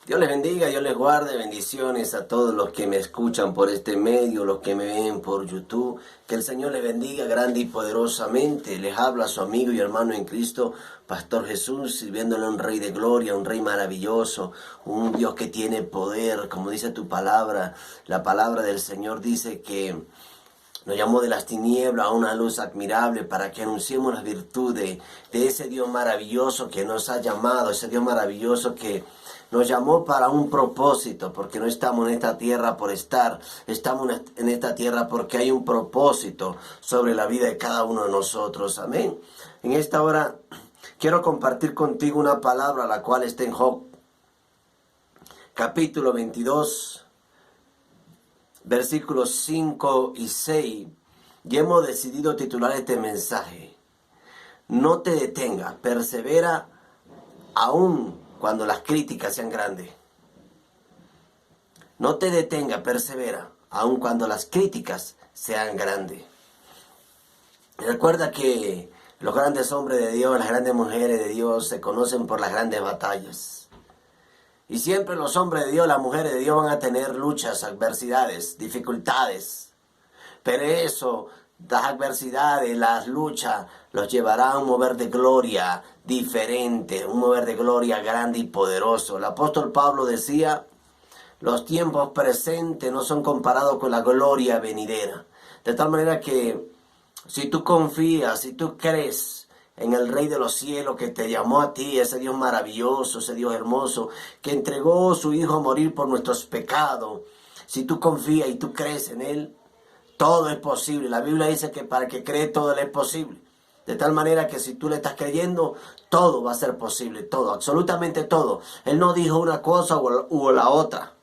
Dios les bendiga, Dios les guarde, bendiciones a todos los que me escuchan por este medio, los que me ven por YouTube. Que el Señor les bendiga grande y poderosamente. Les habla su amigo y hermano en Cristo, Pastor Jesús, sirviéndole a un Rey de gloria, un Rey maravilloso, un Dios que tiene poder, como dice tu palabra. La palabra del Señor dice que nos llamó de las tinieblas a una luz admirable para que anunciemos las virtudes de ese Dios maravilloso que nos ha llamado, ese Dios maravilloso que nos llamó para un propósito, porque no estamos en esta tierra por estar, estamos en esta tierra porque hay un propósito sobre la vida de cada uno de nosotros. Amén. En esta hora quiero compartir contigo una palabra, la cual está en Job, capítulo 22. Versículos 5 y 6, y hemos decidido titular este mensaje: no te detengas, persevera aún cuando las críticas sean grandes. No te detengas, persevera aún cuando las críticas sean grandes. Recuerda que los grandes hombres de Dios, las grandes mujeres de Dios se conocen por las grandes batallas. Y siempre los hombres de Dios, las mujeres de Dios van a tener luchas, adversidades, dificultades. Pero eso, las adversidades, las luchas, los llevará a un mover de gloria diferente, un mover de gloria grande y poderoso. El apóstol Pablo decía: los tiempos presentes no son comparados con la gloria venidera. De tal manera que si tú confías, si tú crees en el Rey de los cielos que te llamó a ti, ese Dios maravilloso, ese Dios hermoso, que entregó a su Hijo a morir por nuestros pecados, si tú confías y tú crees en Él, todo es posible. La Biblia dice que para el que cree todo le es posible. De tal manera que si tú le estás creyendo, todo va a ser posible, todo, absolutamente todo. Él no dijo una cosa o la otra.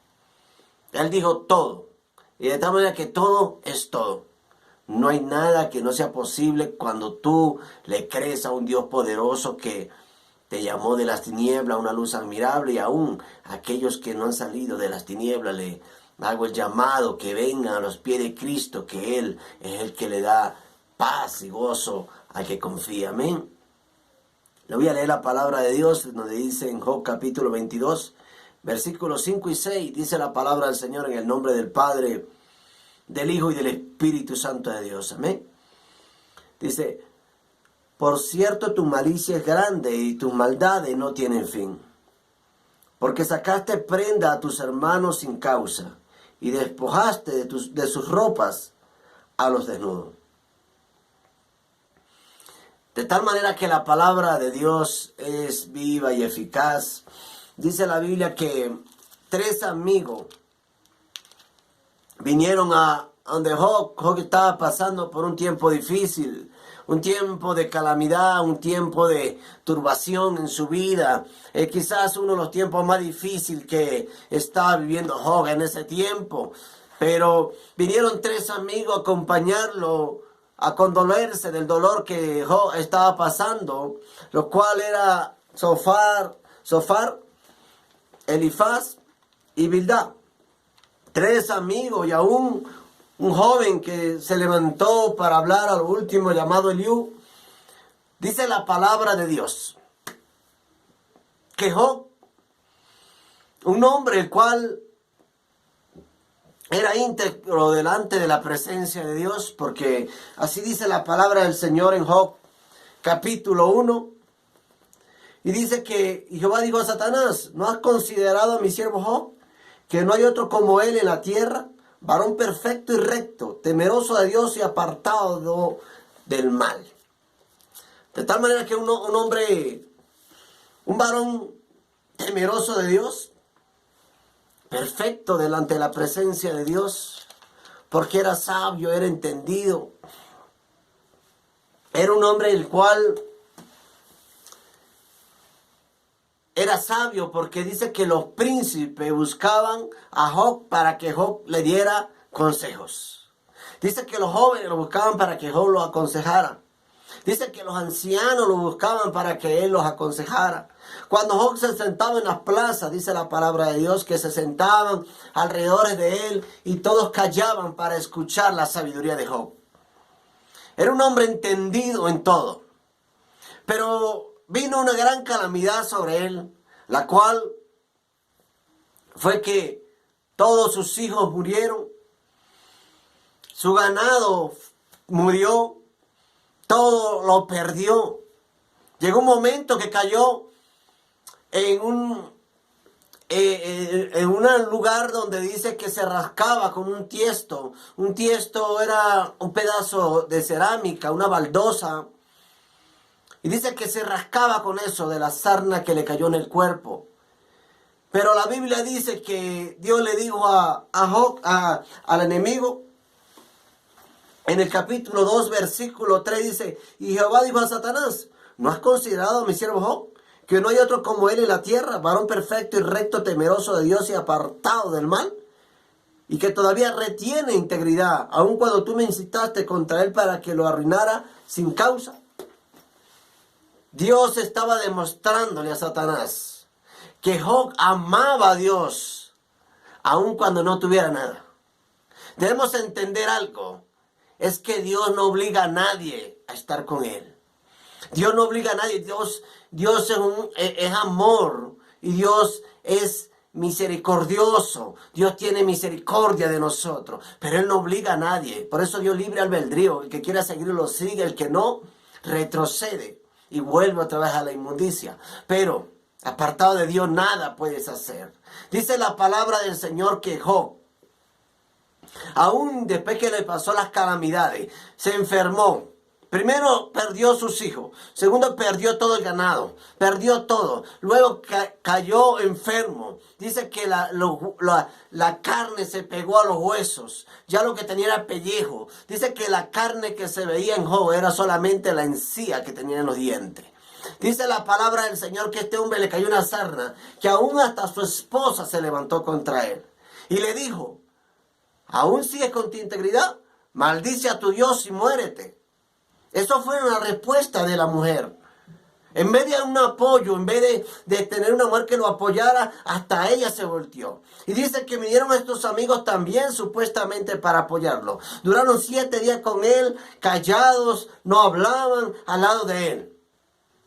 Él dijo todo. Y de tal manera que todo es todo. No hay nada que no sea posible cuando tú le crees a un Dios poderoso que te llamó de las tinieblas a una luz admirable, y aún aquellos que no han salido de las tinieblas le hago el llamado que vengan a los pies de Cristo, que Él es el que le da paz y gozo al que confía. Amén. Le voy a leer la palabra de Dios donde dice en Job capítulo 22, versículos 5 y 6, dice la palabra del Señor en el nombre del Padre, del Hijo y del Espíritu Santo de Dios. Amén. Dice: por cierto, tu malicia es grande y tus maldades no tienen fin, porque sacaste prenda a tus hermanos sin causa y despojaste de sus ropas a los desnudos. De tal manera que la palabra de Dios es viva y eficaz. Dice la Biblia que 3 amigos vinieron a donde Job estaba pasando por un tiempo difícil, un tiempo de calamidad, un tiempo de turbación en su vida. Quizás uno de los tiempos más difíciles que estaba viviendo Job en ese tiempo. Pero vinieron 3 amigos a acompañarlo, a condolerse del dolor que Job estaba pasando, lo cual era Sofar, Elifaz y Bildad. 3 amigos y aún un joven que se levantó para hablar al último, llamado Eliú. Dice la palabra de Dios que Job, un hombre el cual era íntegro delante de la presencia de Dios, porque así dice la palabra del Señor en Job capítulo 1, y dice que Jehová dijo a Satanás: ¿no has considerado a mi siervo Job, que no hay otro como él en la tierra, varón perfecto y recto, temeroso de Dios y apartado del mal? De tal manera que un hombre, un varón temeroso de Dios, perfecto delante de la presencia de Dios, porque era sabio, era entendido, era un hombre el cual era sabio, porque dice que los príncipes buscaban a Job para que Job le diera consejos. Dice que los jóvenes lo buscaban para que Job lo aconsejara. Dice que los ancianos lo buscaban para que él los aconsejara. Cuando Job se sentaba en las plazas, dice la palabra de Dios, que se sentaban alrededor de él y todos callaban para escuchar la sabiduría de Job. Era un hombre entendido en todo. Pero vino una gran calamidad sobre él, la cual fue que todos sus hijos murieron, su ganado murió, todo lo perdió. Llegó un momento que cayó en un lugar donde dice que se rascaba con un tiesto. Un tiesto era un pedazo de cerámica, una baldosa. Y dice que se rascaba con eso de la sarna que le cayó en el cuerpo. Pero la Biblia dice que Dios le dijo al enemigo, en el capítulo 2, versículo 3 dice, y Jehová dijo a Satanás, ¿no has considerado a mi siervo Job? Que no hay otro como él en la tierra, varón perfecto y recto, temeroso de Dios y apartado del mal, y que todavía retiene integridad, aun cuando tú me incitaste contra él para que lo arruinara sin causa. Dios estaba demostrándole a Satanás que Job amaba a Dios, aun cuando no tuviera nada. Debemos entender algo, es que Dios no obliga a nadie a estar con él. Dios no obliga a nadie. Dios es amor y Dios es misericordioso. Dios tiene misericordia de nosotros, pero Él no obliga a nadie. Por eso Dios libre albedrío. El que quiera seguirlo lo sigue, el que no retrocede y vuelve otra vez a la inmundicia. Pero apartado de Dios nada puedes hacer. Dice la palabra del Señor que Job, aún después que le pasó las calamidades, se enfermó. Primero perdió sus hijos, segundo perdió todo el ganado, perdió todo, luego cayó enfermo. Dice que la carne se pegó a los huesos, ya lo que tenía era pellejo. Dice que la carne que se veía en Job era solamente la encía que tenía en los dientes. Dice la palabra del Señor que a este hombre le cayó una sarna, que aún hasta su esposa se levantó contra él. Y le dijo, ¿aún sigues con tu integridad? Maldice a tu Dios y muérete. Eso fue una respuesta de la mujer. En vez de un apoyo, en vez de tener una mujer que lo apoyara, hasta ella se volteó. Y dice que vinieron estos amigos también supuestamente para apoyarlo. Duraron 7 días con él, callados, no hablaban al lado de él.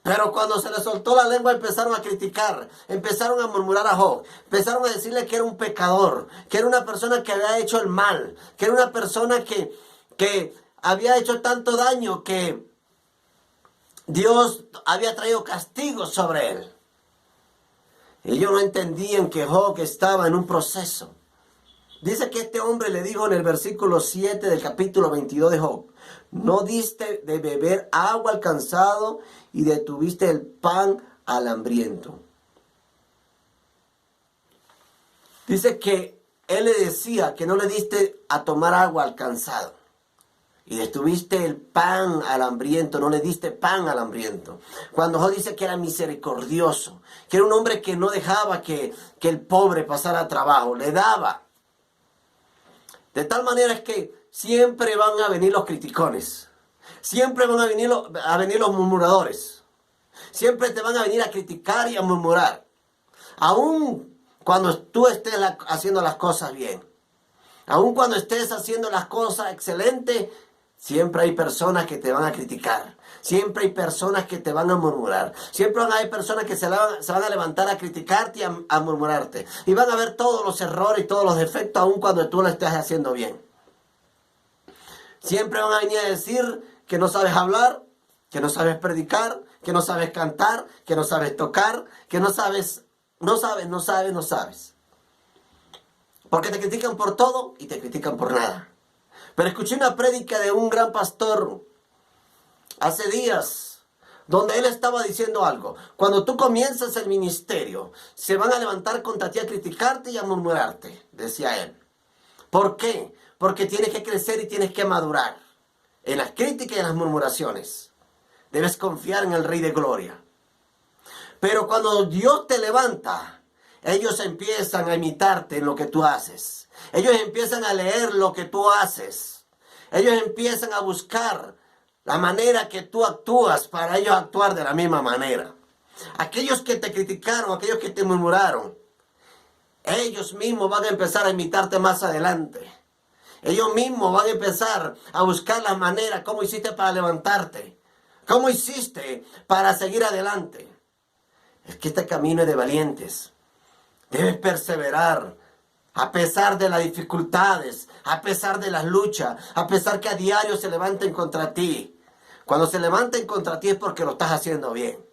Pero cuando se le soltó la lengua empezaron a criticar, empezaron a murmurar a Job, empezaron a decirle que era un pecador, que era una persona que había hecho el mal, que era una persona que había hecho tanto daño que Dios había traído castigo sobre él. Ellos no entendían que Job estaba en un proceso. Dice que este hombre le dijo en el versículo 7 del capítulo 22 de Job, no diste de beber agua al cansado y detuviste el pan al hambriento. Dice que él le decía que no le diste a tomar agua al cansado. Y detuviste el pan al hambriento, no le diste pan al hambriento. Cuando Job dice que era misericordioso, que era un hombre que no dejaba que el pobre pasara trabajo, le daba. De tal manera es que siempre van a venir los criticones, siempre van a venir los murmuradores, siempre te van a venir a criticar y a murmurar, aun cuando tú estés haciendo las cosas bien, aun cuando estés haciendo las cosas excelentes. Siempre hay personas que te van a criticar. Siempre hay personas que te van a murmurar. Siempre hay personas que se van a levantar a criticarte y a murmurarte. Y van a ver todos los errores y todos los defectos aun cuando tú lo estés haciendo bien. Siempre van a venir a decir que no sabes hablar, que no sabes predicar, que no sabes cantar, que no sabes tocar, que no sabes. Porque te critican por todo y te critican por nada. Pero escuché una prédica de un gran pastor hace días, donde él estaba diciendo algo. Cuando tú comienzas el ministerio, se van a levantar contra ti a criticarte y a murmurarte, decía él. ¿Por qué? Porque tienes que crecer y tienes que madurar en las críticas y en las murmuraciones. Debes confiar en el Rey de Gloria. Pero cuando Dios te levanta, ellos empiezan a imitarte en lo que tú haces. Ellos empiezan a leer lo que tú haces. Ellos empiezan a buscar la manera que tú actúas para ellos actuar de la misma manera. Aquellos que te criticaron, aquellos que te murmuraron, ellos mismos van a empezar a imitarte más adelante. Ellos mismos van a empezar a buscar las maneras, cómo hiciste para levantarte, cómo hiciste para seguir adelante. Es que este camino es de valientes. Debes perseverar. A pesar de las dificultades, a pesar de las luchas, a pesar que a diario se levanten contra ti. Cuando se levanten contra ti es porque lo estás haciendo bien.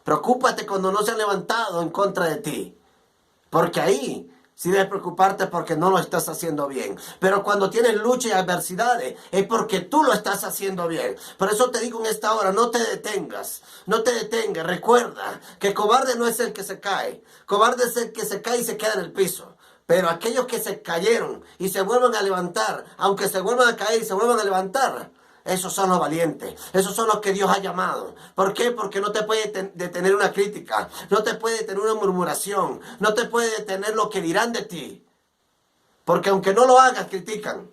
Preocúpate cuando no se han levantado en contra de ti. Porque ahí sí debes preocuparte porque no lo estás haciendo bien. Pero cuando tienes lucha y adversidades es porque tú lo estás haciendo bien. Por eso te digo en esta hora, no te detengas. No te detengas. Recuerda que cobarde no es el que se cae. Cobarde es el que se cae y se queda en el piso. Pero aquellos que se cayeron y se vuelven a levantar, aunque se vuelvan a caer y se vuelvan a levantar, esos son los valientes, esos son los que Dios ha llamado. ¿Por qué? Porque no te puede detener una crítica, no te puede detener una murmuración, no te puede detener lo que dirán de ti. Porque aunque no lo hagas, critican.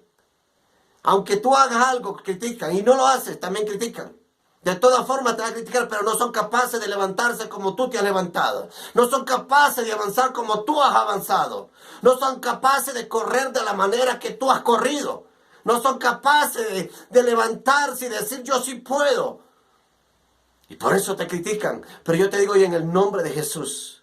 Aunque tú hagas algo, critican. Y no lo haces, también critican. De todas formas te van a criticar, pero no son capaces de levantarse como tú te has levantado. No son capaces de avanzar como tú has avanzado. No son capaces de correr de la manera que tú has corrido. No son capaces de levantarse y decir yo sí puedo. Y por eso te critican. Pero yo te digo hoy en el nombre de Jesús.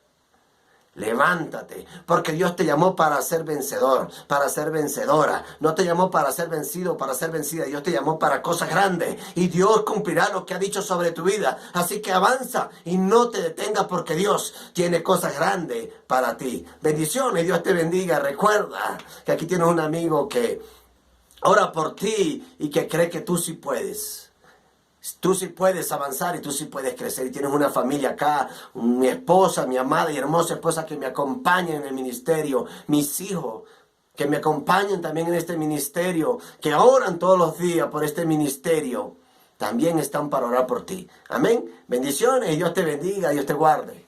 Levántate, porque Dios te llamó para ser vencedor, para ser vencedora. No te llamó para ser vencido, para ser vencida. Dios te llamó para cosas grandes y Dios cumplirá lo que ha dicho sobre tu vida. Así que avanza y no te detengas porque Dios tiene cosas grandes para ti. Bendiciones, Dios te bendiga. Recuerda que aquí tienes un amigo que ora por ti y que cree que tú sí puedes. Tú sí puedes avanzar y tú sí puedes crecer. Y tienes una familia acá, mi esposa, mi amada y hermosa esposa que me acompaña en el ministerio. Mis hijos que me acompañan también en este ministerio, que oran todos los días por este ministerio. También están para orar por ti. Amén. Bendiciones y Dios te bendiga, Dios te guarde.